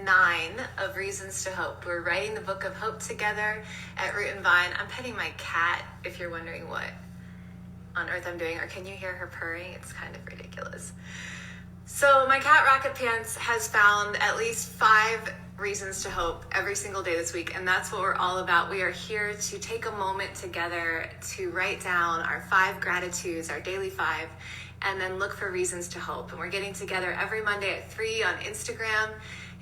9 of Reasons to Hope. We're writing the book of hope together at Root and Vine. I'm petting my cat, if you're wondering what on earth I'm doing, or can you hear her purring? It's kind of ridiculous. So my cat Rocket Pants has found at least 5 reasons to hope every single day this week, and that's what we're all about. We are here to take a moment together to write down our 5 gratitudes, our daily 5, and then look for reasons to hope. And we're getting together every Monday at 3 on Instagram.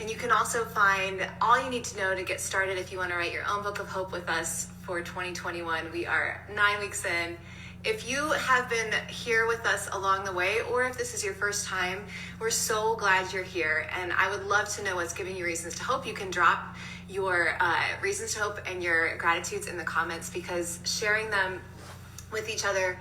And you can also find all you need to know to get started if you want to write your own book of hope with us for 2021. We are 9 weeks in. If you have been here with us along the way, or if this is your first time, we're so glad you're here. And I would love to know what's giving you reasons to hope. You can drop your reasons to hope and your gratitudes in the comments, because sharing them with each other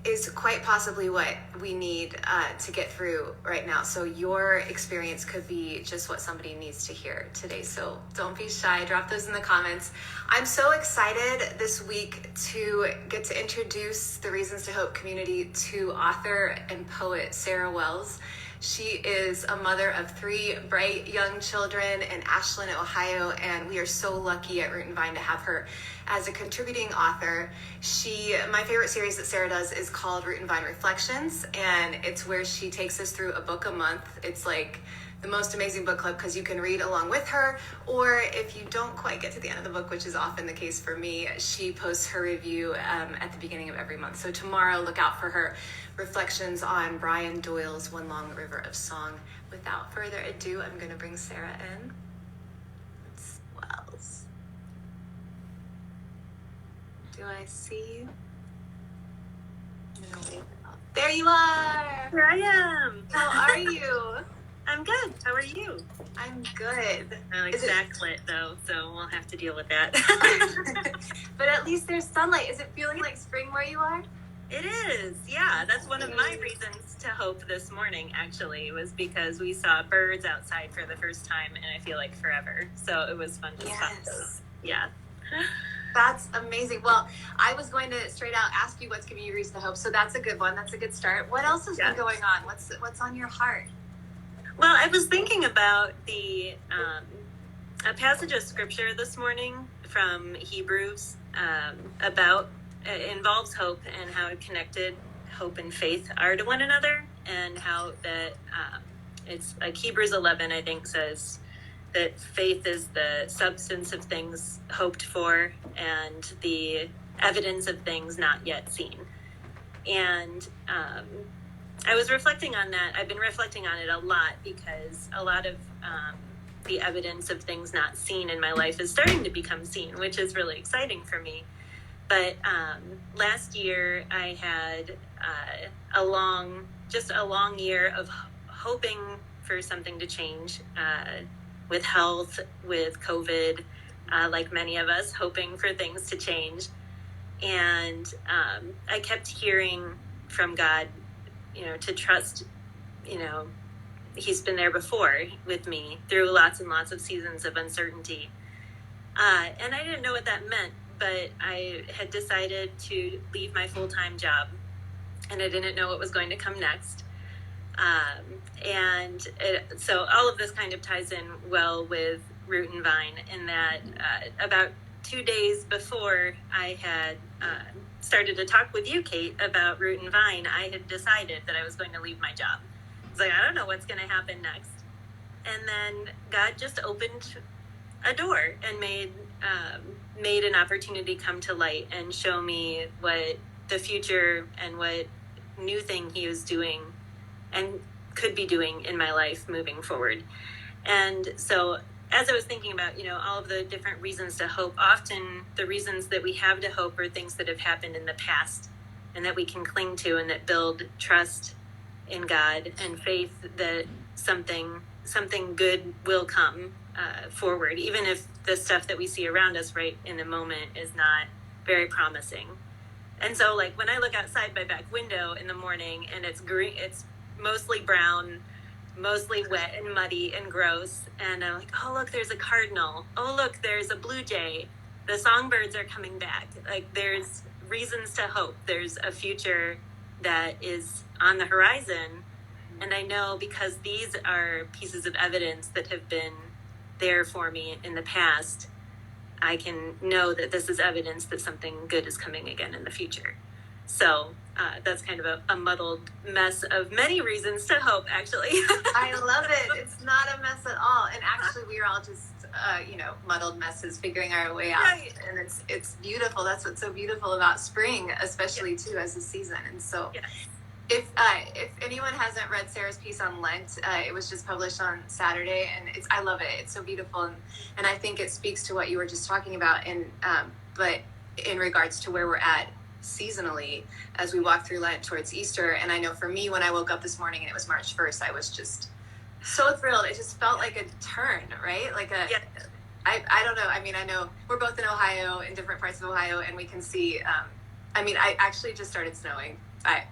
is quite possibly what we need to get through right now. So your experience could be just what somebody needs to hear today. So don't be shy, drop those in the comments. I'm so excited this week to get to introduce the Reasons to Hope community to author and poet Sarah Wells. She is a mother of 3 bright young children in Ashland, Ohio, and we are so lucky at Root and Vine to have her as a contributing author. My favorite series that Sarah does is called Root and Vine Reflections, and it's where she takes us through a book a month. It's like the most amazing book club because you can read along with her, or if you don't quite get to the end of the book, which is often the case for me, she posts her review at the beginning of every month. So tomorrow, look out for her reflections on Brian Doyle's One Long River of Song. Without further ado, I'm going to bring Sarah in. It's Wells. Do I see you? No. There you are! Here I am! How are you? I'm good. How are you? I'm good. I like backlit though, so we'll have to deal with that. But at least there's sunlight. Is it feeling like spring where you are? It is, yeah. That's one of my reasons to hope this morning, actually, was because we saw birds outside for the first time in I feel like forever. So it was fun to spot those. Yeah. That's amazing. Well, I was going to straight out ask you what's giving you reason to hope. So that's a good one. That's a good start. What else has been going on? What's on your heart? Well, I was thinking about a passage of scripture this morning from Hebrews involves hope and how connected hope and faith are to one another, and how that it's like Hebrews 11, I think, says that faith is the substance of things hoped for and the evidence of things not yet seen. And I was reflecting on that. I've been reflecting on it a lot because a lot of the evidence of things not seen in my life is starting to become seen, which is really exciting for me. But last year I had a long year of hoping for something to change with health, with COVID, like many of us, hoping for things to change. And I kept hearing from God, to trust, he's been there before with me through lots and lots of seasons of uncertainty. And I didn't know what that meant, but I had decided to leave my full-time job, and I didn't know what was going to come next. So all of this kind of ties in well with Root and Vine, in that about 2 days before I had started to talk with you, Kate, about Root and Vine, I had decided that I was going to leave my job. I was like, I don't know what's going to happen next. And then God just opened a door and made an opportunity come to light and show me what the future and what new thing he was doing and could be doing in my life moving forward. And so as I was thinking about, all of the different reasons to hope, often the reasons that we have to hope are things that have happened in the past and that we can cling to and that build trust in God and faith that something good will come forward, even if the stuff that we see around us right in the moment is not very promising. And so, like, when I look outside my back window in the morning and it's green, it's mostly brown, mostly wet and muddy and gross, and I'm like, oh, look, there's a cardinal. Oh, look, there's a blue jay. The songbirds are coming back. Like, there's reasons to hope. There's a future that is on the horizon. And I know because these are pieces of evidence that have been there for me in the past, I can know that this is evidence that something good is coming again in the future. So that's kind of a muddled mess of many reasons to hope, actually. I love it. It's not a mess at all. And actually, we are all just, muddled messes figuring our way out. Right. And it's beautiful. That's what's so beautiful about spring, especially too, as a season. And so if anyone hasn't read Sarah's piece on Lent, it was just published on Saturday, and I love it. It's so beautiful. And I think it speaks to what you were just talking about. And, but in regards to where we're at seasonally as we walk through Lent towards Easter. And I know for me, when I woke up this morning and it was March 1st, I was just so thrilled. It just felt like a turn, right? Like I don't know. I mean, I know we're both in Ohio, in different parts of Ohio, and we can see, I actually just started snowing. I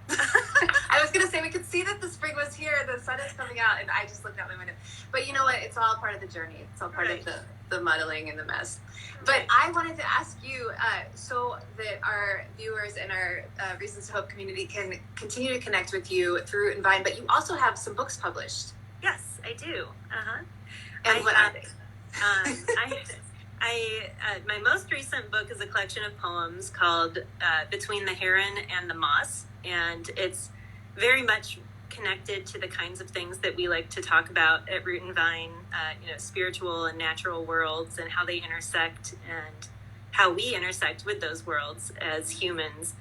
was going to say we could see that the spring was here, the sun is coming out, and I just looked out my window. But you know what? It's all part of the journey. It's all part of the muddling and the mess. But I wanted to ask you, so that our viewers and our Reasons to Hope community can continue to connect with you through Root and Vine, but you also have some books published. Yes, I do. And what are they? My most recent book is a collection of poems called Between the Heron and the Moss, and it's very much connected to the kinds of things that we like to talk about at Root and Vine, spiritual and natural worlds and how they intersect and how we intersect with those worlds as humans.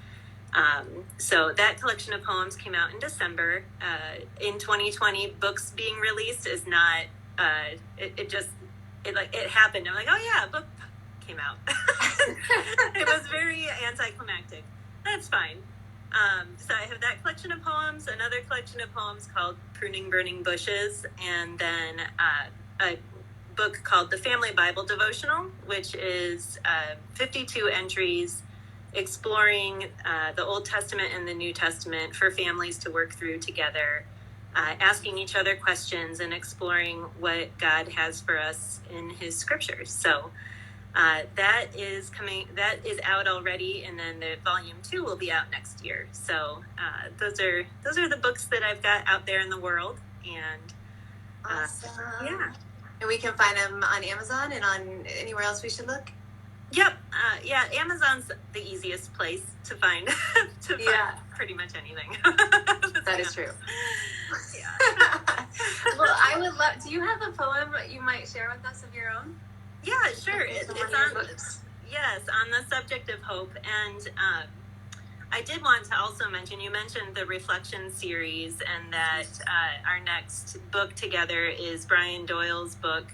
So that collection of poems came out in December. In 2020, books being released is not, it happened. I'm like, oh yeah, a book came out. It was very anticlimactic. That's fine. So I have that collection of poems, another collection of poems called Pruning Burning Bushes, and then a book called The Family Bible Devotional, which is 52 entries exploring the Old Testament and the New Testament for families to work through together, asking each other questions and exploring what God has for us in his scriptures. So that is out already, and then the volume 2 will be out next year. So those are the books that I've got out there in the world, and awesome. Yeah. And we can find them on Amazon and on anywhere else we should look. Yep. Amazon's the easiest place to find pretty much anything. That is true. Yeah. Well, I would love. Do you have a poem you might share with us of your own? Yeah, sure. It's on the subject of hope, and I did want to also mention. You mentioned the Reflection series, and that our next book together is Brian Doyle's book,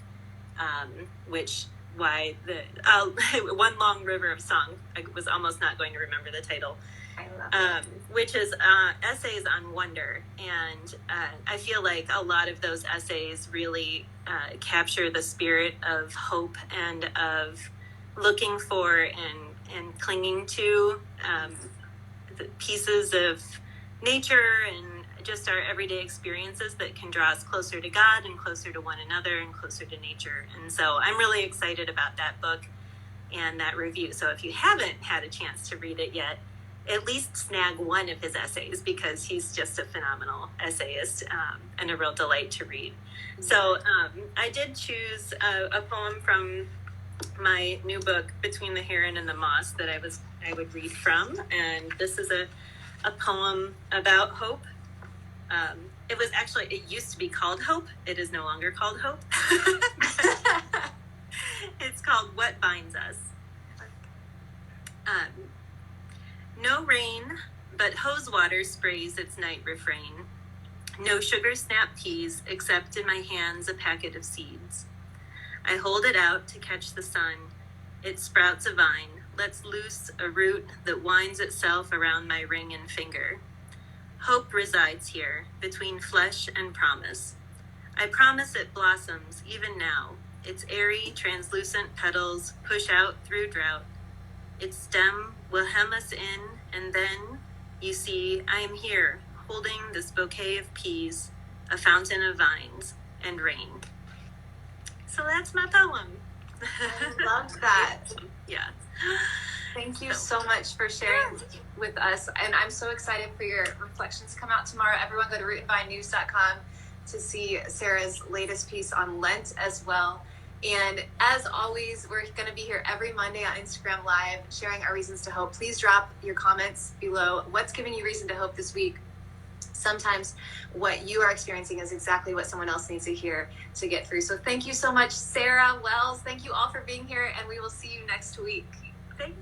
One Long River of Song. I was almost not going to remember the title. I love it. Which is essays on wonder. And I feel like a lot of those essays really capture the spirit of hope and of looking for and clinging to the pieces of nature and just our everyday experiences that can draw us closer to God and closer to one another and closer to nature. And so I'm really excited about that book and that review. So if you haven't had a chance to read it yet, at least snag one of his essays, because he's just a phenomenal essayist and a real delight to read. So I did choose a poem from my new book, Between the Heron and the Moss, that I would read from. And this is a poem about hope. It used to be called Hope. It is no longer called Hope. It's called What Binds Us. No rain, but hose water sprays its night refrain. No sugar snap peas, except in my hands a packet of seeds. I hold it out to catch the sun. It sprouts a vine, lets loose a root that winds itself around my ring and finger. Hope resides here, between flesh and promise. I promise it blossoms, even now. Its airy, translucent petals push out through drought. Its stem will hem us in, and then, you see, I am here, holding this bouquet of peas, a fountain of vines, and rain. So that's my poem. I love that. Yeah. Thank you so much for sharing with us. And I'm so excited for your reflections to come out tomorrow. Everyone go to rootandvinenews.com to see Sarah's latest piece on Lent as well. And as always, we're going to be here every Monday on Instagram Live, sharing our reasons to hope. Please drop your comments below. What's giving you reason to hope this week? Sometimes what you are experiencing is exactly what someone else needs to hear to get through. So thank you so much, Sarah Wells. Thank you all for being here, and we will see you next week.